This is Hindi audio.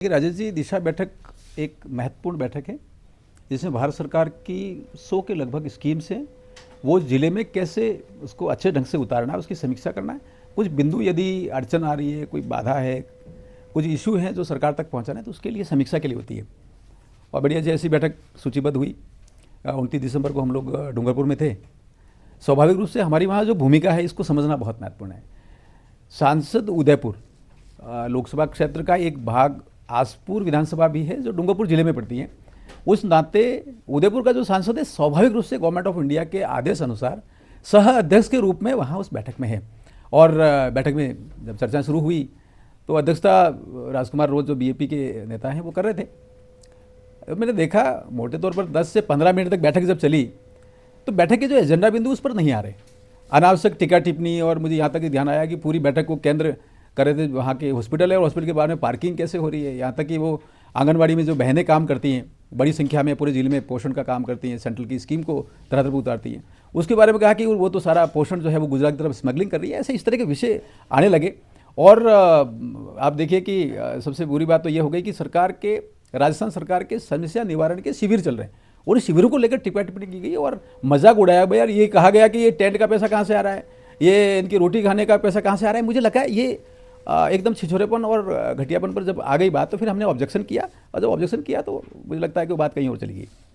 देखिए राजेश जी, दिशा बैठक एक महत्वपूर्ण बैठक है जिसमें भारत सरकार की 100 के लगभग स्कीम्स हैं। वो जिले में कैसे उसको अच्छे ढंग से उतारना है, उसकी समीक्षा करना है। कुछ बिंदु यदि अड़चन आ रही है, कोई बाधा है, कुछ इशू हैं जो सरकार तक पहुंचाना है, तो उसके लिए समीक्षा के लिए होती है। और बढ़िया जैसी बैठक सूचीबद्ध हुई 29 दिसंबर को हम लोग डूंगरपुर में थे। स्वाभाविक रूप से हमारी वहाँ जो भूमिका है इसको समझना बहुत महत्वपूर्ण है। सांसद उदयपुर लोकसभा क्षेत्र का एक भाग आसपुर विधानसभा भी है जो डूंगरपुर जिले में पड़ती है। उस नाते उदयपुर का जो सांसद है स्वाभाविक रूप से गवर्नमेंट ऑफ इंडिया के आदेश अनुसार सह अध्यक्ष के रूप में वहाँ उस बैठक में है। और बैठक में जब चर्चा शुरू हुई तो अध्यक्षता राजकुमार रोज जो बीएपी के नेता हैं वो कर रहे थे। मैंने देखा मोटे तौर पर 10 से 15 मिनट तक बैठक जब चली तो बैठक के जो एजेंडा बिंदु उस पर नहीं आ रहे, अनावश्यक टीका टिप्पणी। और मुझे यहाँ तक ध्यान आया कि पूरी बैठक को केंद्र कर रहे थे वहाँ के हॉस्पिटल है और हॉस्पिटल के बारे में पार्किंग कैसे हो रही है। यहाँ तक कि वो आंगनबाड़ी में जो बहनें काम करती हैं, बड़ी संख्या में पूरे जिले में पोषण का काम करती हैं, सेंट्रल की स्कीम को तरह तरह उतारती हैं, उसके बारे में कहा कि वो तो सारा पोषण जो है वो गुजरात की तरफ स्मगलिंग कर रही है। ऐसे इस तरह के विषय आने लगे। और आप देखिए कि सबसे बुरी बात तो ये हो गई कि सरकार के राजस्थान सरकार के समस्या निवारण के शिविर चल रहे हैं और इस शिविरों को लेकर टिप्पणी टिप्पणी की गई और मजाक उड़ाया गया। यार ये कहा गया कि ये टेंट का पैसा कहाँ से आ रहा है, ये इनकी रोटी खाने का पैसा कहाँ से आ रहा है। मुझे लगा ये एकदम छिछोरेपन और घटियापन पर जब आ गई बात तो फिर हमने ऑब्जेक्शन किया और जब ऑब्जेक्शन किया तो मुझे लगता है कि वो बात कहीं और चली गई।